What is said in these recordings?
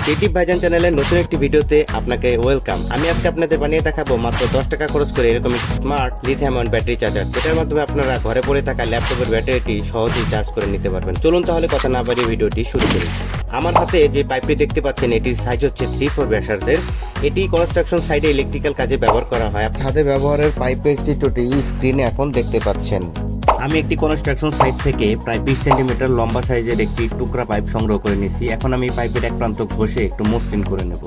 Creative ভাইজান চ্যানেলের নতুন একটি ভিডিওতে আপনাকে ওয়েলকাম। আমি আজকে আপনাদের বানিয়ে দেখাবো মাত্র 10 টাকা খরচ করে এরকম smart lithium ion battery charger, যেটার মাধ্যমে আপনারা ঘরে পড়ে থাকা ল্যাপটপের ব্যাটারিটি সহজেই চার্জ করে নিতে পারবেন। চলুন তাহলে কথা না বাড়িয়ে ভিডিওটি শুরু করি। আমার হাতে যে পাইপটি দেখতে পাচ্ছেন এটির সাইজ হচ্ছে 3/4 ব্যাসার্ধের। এটি কনস্ট্রাকশন সাইডে ইলেকট্রিক্যাল কাজে ব্যবহার করা হয়। ছাদে ব্যবহারের পাইপের চিত্রটি স্ক্রিনে এখন দেখতে পাচ্ছেন। আমি একটি কনস্ট্রাকশন সাইট থেকে প্রায় 20 সেন্টিমিটার লম্বা সাইজের একটি টুকরা পাইপ সংগ্রহ করে নিয়েছি। এখন আমি পাইপের এক প্রান্ত ঘষে একটু মসৃণ করে নেব।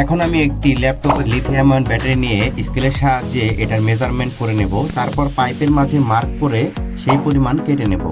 এখন আমি একটি ল্যাপটপের লিথিয়াম আয়ন ব্যাটারি নিয়ে স্কেলের সাহায্যে এটার মেজারমেন্ট করে নেব। তারপর পাইপের মাঝে মার্ক করে সেই পরিমাণ কেটে নেব।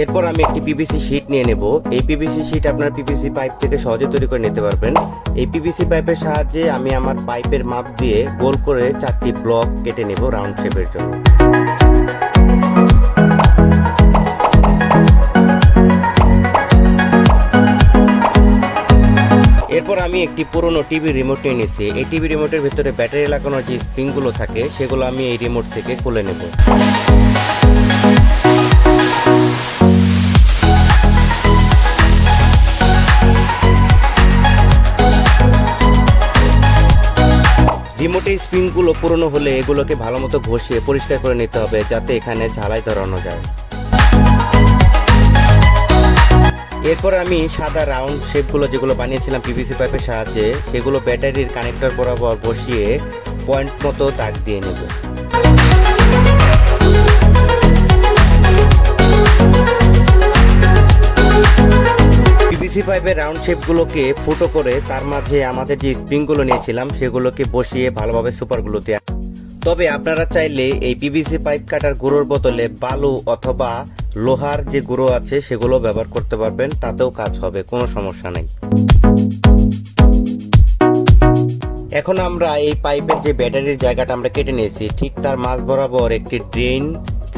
এরপর আমি একটি পিভিসি শীট নিয়ে নেব। এই পিভিসি শীট আপনার পিভিসি পাইপ থেকে সহজে তৈরি করে নিতে পারবেন। এই পিভিসি পাইপের সাহায্যে আমি আমার পাইপের মাপ দিয়ে গোল করে 4টি ব্লক কেটে নেব রাউন্ড শেপের জন্য। এরপর আমি একটি পুরনো টিভি রিমোট নিয়ে নিয়েছি। এই টিভি রিমোটের ভিতরে ব্যাটারি লাগানোর যে স্প্রিংগুলো থাকে সেগুলো আমি এই রিমোট থেকে খুলে নেব। রিমোটের স্প্রিংগুলো পুরনো হলে এগুলোকে ভালো মতো ঘষিয়ে পরিষ্কার করে নিতে হবে, যাতে এখানে ঝালাই ধরানো যায়। এরপর আমি সাদা রাউন্ড শেপগুলো যেগুলো বানিয়েছিলাম পিভিসি পাইপের সাহায্যে সেগুলো ব্যাটারির কানেক্টর বরাবর বসিয়ে পয়েন্ট মতো দাগ দিয়ে নেব। পিভিসি পাইপের রাউন্ড শেপগুলোকে ফুটো করে তার মাঝে আমাদের যে স্প্রিংগুলো নিয়েছিলাম সেগুলোকে বসিয়ে ভালোভাবে সুপার গ্লু দিয়ে। তবে আপনারা চাইলে এই পিভিসি পাইপ কাটার গুঁড়োর বদলে বালু অথবা লোহার যে গুঁড়ো আছে সেগুলো ব্যবহার করতে পারবেন, তাতেও কাজ হবে, কোনো সমস্যা নেই। এখন আমরা এই পাইপের যে ব্যাটারির জায়গাটা আমরা কেটে নিয়েছি ঠিক তার মাঝ বরাবর একটি ড্রেন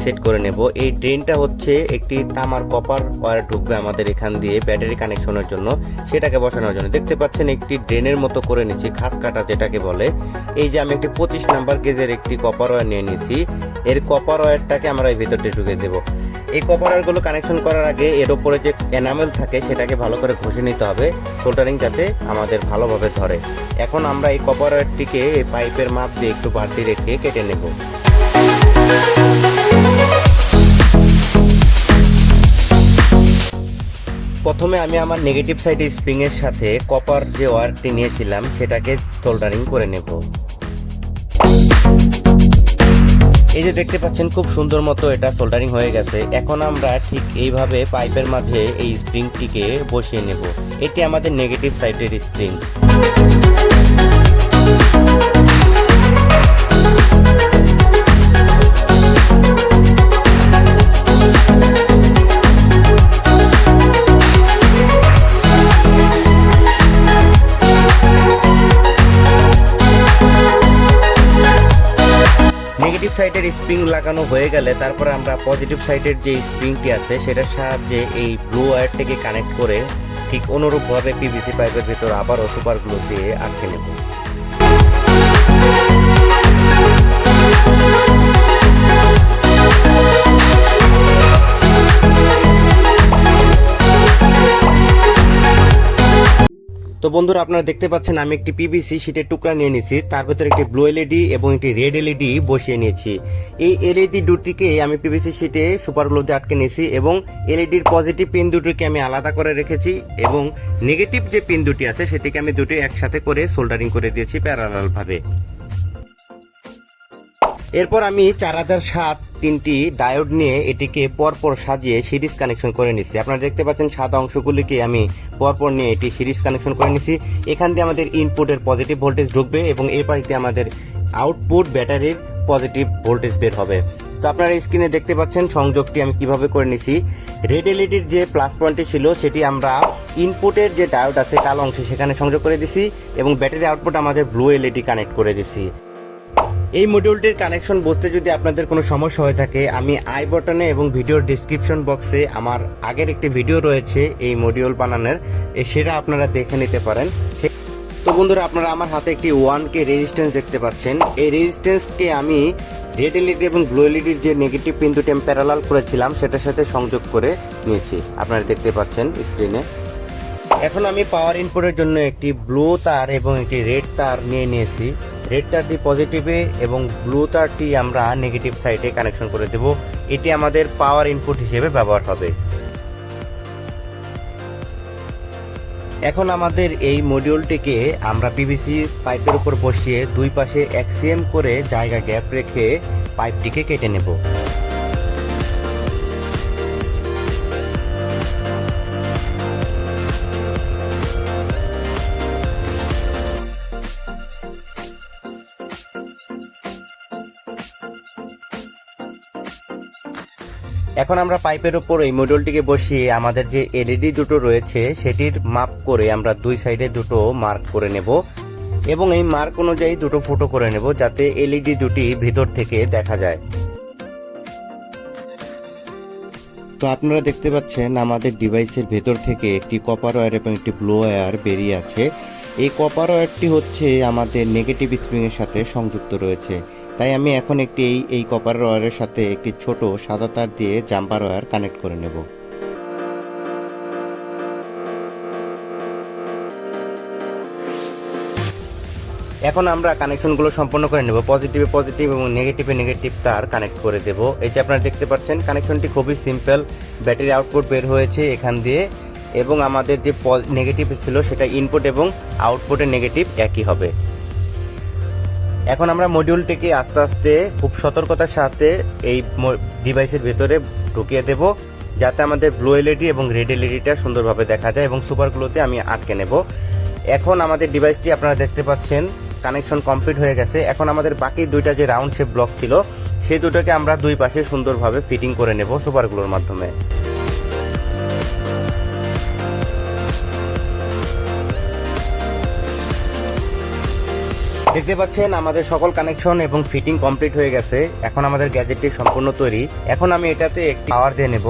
সেট করে নেব। এই ড্রেনটা হচ্ছে একটি তামার কপার ওয়্যার ঢুকবে আমাদের এখান দিয়ে ব্যাটারি কানেকশনের জন্য, সেটাকে বসানোর জন্য। দেখতে পাচ্ছেন একটি ড্রেনের মতো করে নিয়েছি, খাস কাটা যেটাকে বলে। এই যে আমি একটি 25 নাম্বার গেজের একটি কপার ওয়্যার নিয়ে নিয়েছি। এর কপার ওয়্যারটাকে আমরা এই ভিতরটা ঢুকে দেবো। এই কপার ওয়্যারগুলো কানেকশন করার আগে এর উপরে যে এনামেল থাকে সেটাকে ভালো করে ঘষে নিতে হবে, সোল্ডারিং যাতে আমাদের ভালোভাবে ধরে। এখন আমরা এই কপার ওয়্যারটিকে এই পাইপের মাপ দিয়ে একটু বাড়তি রেখে কেটে নেব। প্রথমে আমি আমার নেগেটিভ সাইডে স্প্রিং এর সাথে কপার যে ওয়্যারটি নিয়েছিলাম সেটাকে সোল্ডারিং করে নেব। এই যে দেখতে পাচ্ছেন খুব সুন্দর মতো এটা সোল্ডারিং হয়ে গেছে। এখন আমরা ঠিক এইভাবে পাইপের মাঝে এই স্প্রিংটিকে বসিয়ে নেব। এটি আমাদের নেগেটিভ সাইডের স্প্রিং। নেগেটিভ সাইডের স্প্রিং লাগানো হয়ে গেলে তারপরে আমরা পজিটিভ সাইডের যে স্প্রিংটি আছে সেটার সাহায্যে এই ব্লু ওয়্যারটিকে কানেক্ট করে ঠিক অনুরূপভাবে পিভিসি পাইপের ভিতর আবারও সুপার গ্লু দিয়ে আটকে নেব। তো বন্ধুরা, আপনারা দেখতে পাচ্ছেন আমি একটি পিভিসি শীটের টুকরা নিয়ে নিয়েছি, তার ভিতরে একটি ব্লু এলইডি এবং একটি রেড এলইডি বসিয়ে নিয়েছি। এই এলইডি দুটিকে আমি পিভিসি শীটে সুপার গ্লু দিয়ে আটকে নিয়েছি এবং এলইডির পজিটিভ পিন দুটিকে আমি আলাদা করে রেখেছি এবং নেগেটিভ যে পিন দুটি আছে সেটিকে আমি দুটি একসাথে করে সোল্ডারিং করে দিয়েছি প্যারালাল ভাবে। এরপর আমি 4007 তিনটি ডায়োড নিয়ে এটিকে পরপর সাজিয়ে সিরিজ কানেকশন করে নিচ্ছি। আপনারা দেখতে পাচ্ছেন সাদা অংশগুলিকে আমি পরপর নিয়ে এটি সিরিজ কানেকশন করে নিচ্ছি। এখান দিয়ে আমাদের ইনপুটের পজিটিভ ভোল্টেজ ঢুকবে এবং এই পাশে আমাদের আউটপুট ব্যাটারির পজিটিভ ভোল্টেজ বের হবে। তো আপনারা স্ক্রিনে দেখতে পাচ্ছেন সংযোগটি আমি কিভাবে করে নিছি। রেড এলইডির যে প্লাস পয়েন্টটি ছিল সেটি আমরা ইনপুটের যে ডায়োড আছে কালো অংশে সেখানে সংযোগ করে দিছি এবং ব্যাটারি আউটপুট আমাদের ব্লু এলইডি কানেক্ট করে দিছি। এই মডিউলটির কানেকশন বুঝতে যদি আপনাদের কোনো সমস্যা হয়ে থাকে, আমি আই বাটনে এবং ভিডিওর ডিসক্রিপশন বক্সে আমার আগের একটি ভিডিও রয়েছে এই মডিউল বানানোর, সেটা আপনারা দেখে নিতে পারেন। তো বন্ধুরা, আপনারা আমার হাতে একটি 1K রেজিস্ট্যান্স দেখতে পাচ্ছেন। এই রেজিস্ট্যান্সকে আমি রেড এলইডি এবং ব্লু এলইডির যে নেগেটিভ পিন দুটি আমি প্যারালাল করেছিলাম সেটার সাথে সংযোগ করে নিয়েছি, আপনারা দেখতে পাচ্ছেন স্ক্রিনে। এখন আমি পাওয়ার ইনপুটের জন্য একটি ব্লু তার এবং একটি রেড তার নিয়ে নিয়েছি। রেড তারটি পজিটিভে এবং ব্লু তারটি আমরা নেগেটিভ সাইডে কানেকশন করে দেব। এটি আমাদের পাওয়ার ইনপুট হিসেবে ব্যবহার হবে। এখন আমাদের এই মডিউলটিকে আমরা পিভিসি পাইপের উপর বসিয়ে দুই পাশে 1 cm করে জায়গা গ্যাপ রেখে পাইপটিকে কেটে নেব। এখন আমরা পাইপের উপর এই মডিউলটিকে বসিয়ে আমাদের যে এলইডি দুটো রয়েছে সেটির মাপ করে আমরা দুই সাইডে দুটো মার্ক করে নেব এবং এই মার্ক অনুযায়ী দুটো ফুটো করে নেব, যাতে এলইডি দুটি ভিতর থেকে দেখা যায়। তো আপনারা দেখতে পাচ্ছেন আমাদের ডিভাইসের ভেতর থেকে একটি কপার ওয়্যার এবং একটি ব্লু ওয়্যার বেরিয়ে আছে। এই কপার ওয়্যারটি হচ্ছে আমাদের নেগেটিভ স্প্রিং এর সাথে সংযুক্ত রয়েছে, তাই আমি এখন এই কপার ওয়্যারের সাথে একটি ছোট সাদা তার দিয়ে জাম্পার ওয়্যার কানেক্ট করে নেব। এখন আমরা কানেকশনগুলো সম্পন্ন করে নেব। পজিটিভে পজিটিভ এবং নেগেটিভে নেগেটিভ তার কানেক্ট করে দেব। এই যে আপনারা দেখতে পাচ্ছেন কানেকশনটি খুবই সিম্পল। ব্যাটারি আউটপুট বের হয়েছে এখান দিয়ে এবং আমাদের যে নেগেটিভ ছিল সেটা ইনপুট এবং আউটপুটের নেগেটিভ একই হবে। এখন আমরা মডিউলটিকে আস্তে আস্তে খুব সতর্কতার সাথে এই ডিভাইসের ভেতরে ঢুকিয়ে দেব, যাতে আমাদের ব্লু এলইডি এবং রেড এলইডিটা সুন্দরভাবে দেখা যায় এবং সুপারগুলোতে আমি আটকে নেব। এখন আমাদের ডিভাইসটি আপনারা দেখতে পাচ্ছেন কানেকশন কমপ্লিট হয়ে গেছে। এখন আমাদের বাকি দুইটা যে রাউন্ড শেপ ব্লক ছিল সেই দুটোকে আমরা দুই পাশে সুন্দরভাবে ফিটিং করে নেব সুপারগুলোর মাধ্যমে। দেখতে পাচ্ছেন আমাদের সকল কানেকশন এবং ফিটিং কমপ্লিট হয়ে গেছে। এখন আমাদের গ্যাজেটটি সম্পূর্ণ তৈরি। এখন আমি এটাতে একটি পাওয়ার দিয়ে নেব।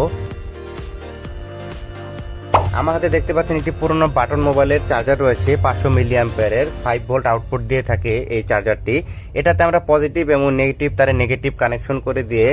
আমার হাতে দেখতে পাচ্ছেন একটি পুরনো বাটন মোবাইলের চার্জার রয়েছে 500 মিলি অ্যাম্পিয়ারের 5 ভোল্ট আউটপুট দিয়ে থাকে এই চার্জারটি। এটাতে আমরা পজিটিভ এবং নেগেটিভ তারে নেগেটিভ কানেকশন করে দিয়ে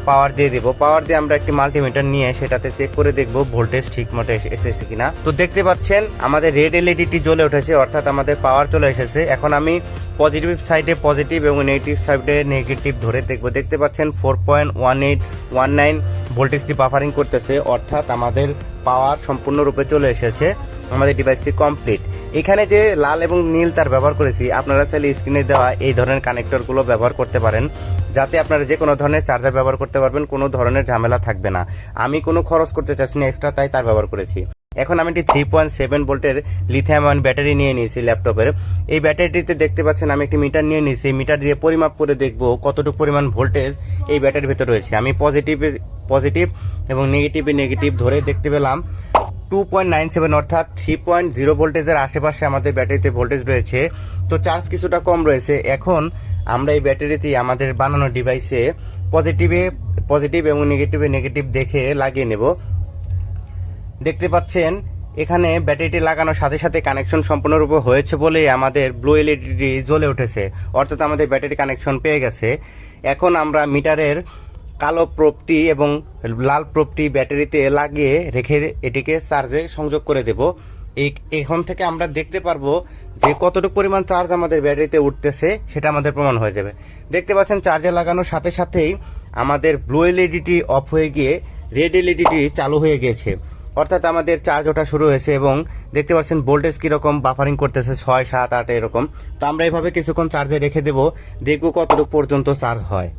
পাওয়ার দিয়ে দেব। পাওয়ার দিয়ে আমরা একটি মাল্টিমিটার নিয়ে সেটাতে চেক করে দেখব ভোল্টেজ ঠিক মতো এসেছে কিনা। তো দেখতে পাচ্ছেন আমাদের রেড এলইডিটি জ্বলে উঠেছে, অর্থাৎ আমাদের পাওয়ার চলে এসেছে। এখন আমি পজিটিভ সাইডে পজিটিভ এবং নেগেটিভ সাইডে নেগেটিভ ধরে দেখব। দেখতে পাচ্ছেন 4.1819 ভোল্টেজটি বাফারিং করতেছে, অর্থাৎ আমাদের পাওয়ার সম্পূর্ণরূপে চলে এসেছে। আমাদের ডিভাইসটি কমপ্লিট। এখানে যে লাল এবং নীল তার ব্যবহার করেছি, আপনারা চাইলে স্ক্রিনে দেওয়া এই ধরনের কানেক্টরগুলো ব্যবহার করতে পারেন, যাতে আপনারা যে কোনো ধরনের চার্জার ব্যবহার করতে পারবেন, কোনো ধরনের ঝামেলা থাকবে না। আমি কোনো খরচ করতে চাচ্ছি না এক্সট্রা, তাই তার ব্যবহার করেছি। এখন আমি একটি 3.7 ভোল্টের লিথিয়াম আয়ন ব্যাটারি নিয়ে নিয়েছি ল্যাপটপের। এই ব্যাটারিটিতে দেখতে পাচ্ছেন আমি একটি মিটার নিয়ে নিয়েছি। মিটার দিয়ে পরিমাপ করে দেখব কতটুকু পরিমাণ ভোল্টেজ এই ব্যাটারির ভিতরে রয়েছে। আমি পজিটিভ এবং নেগেটিভ ধরে দেখতে পেলাম 2.97 অর্থাৎ 3.0 ভোল্টেজের আশেপাশে আমাদের ব্যাটারিতে ভোল্টেজ রয়েছে। তো চার্জ কিছুটা কম রয়েছে। এখন আমরা এই ব্যাটারিতে আমাদের বানানো ডিভাইসে পজিটিভ এবং নেগেটিভ দেখে লাগিয়ে নেব। দেখতে পাচ্ছেন এখানে ব্যাটারিটি লাগানোর সাথে সাথে কানেকশন সম্পূর্ণরূপে হয়েছে বলেই আমাদের ব্লু এলইডি জ্বলে উঠেছে, অর্থাৎ আমাদের ব্যাটারি কানেকশন পেয়ে গেছে। এখন আমরা মিটারের কালো প্রোবটি এবং লাল প্রোবটি ব্যাটারিতে লাগিয়ে রেখে এটিকে চার্জে সংযোগ করে দেব। এখন থেকে আমরা দেখতে পারবো যে কতটুকু পরিমাণ চার্জ আমাদের ব্যাটারিতে উঠতেছে, সেটা আমাদের প্রমাণ হয়ে যাবে। দেখতে পাচ্ছেন চার্জে লাগানোর সাথে সাথেই আমাদের ব্লু এলইডিটি অফ হয়ে গিয়ে রেড এলইডিটি চালু হয়ে গিয়েছে, অর্থাৎ আমাদের চার্জ ওঠা শুরু হয়েছে। এবং দেখতে পাচ্ছেন ভোল্টেজ কীরকম বাফারিং করতেছে 6, 7, 8 এরকম। তো আমরা এইভাবে কিছুক্ষণ চার্জে রেখে দেব, দেখব কতটুকু পর্যন্ত চার্জ হয়।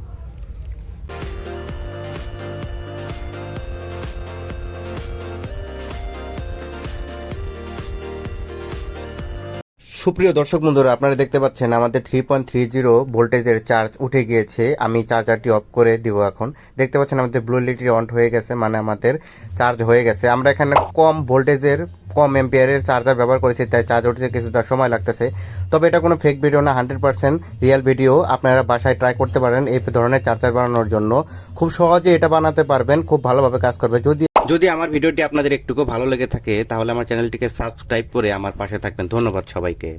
সুপ্রিয় দর্শক বন্ধুরা, আপনারা দেখতে পাচ্ছেন আমাদের 3.30 ভোল্টেজের চার্জ উঠে গিয়েছে। আমি চার্জারটি অফ করে দিব। এখন দেখতে পাচ্ছেন আমাদের ব্লু লিটি অন হয়ে গেছে, মানে আমাদের চার্জ হয়ে গেছে। আমরা এখানে কম ভোল্টেজের কম এম্পিয়ারের চার্জার ব্যবহার করেছি, তাই চার্জ উঠতে কিছুটা সময় লাগতেছে। তবে এটা কোনো ফেক ভিডিও না, 100% রিয়েল ভিডিও। আপনারা বাসায় ট্রাই করতে পারেন এই ধরনের চার্জার বানানোর জন্য। খুব সহজে এটা বানাতে পারবেন, খুব ভালোভাবে কাজ করবে। যদি আমার ভিডিওটি আপনাদের একটুকু ভালো লেগে থাকে তাহলে আমার চ্যানেলটিকে সাবস্ক্রাইব করে আমার পাশে থাকবেন। ধন্যবাদ সবাইকে।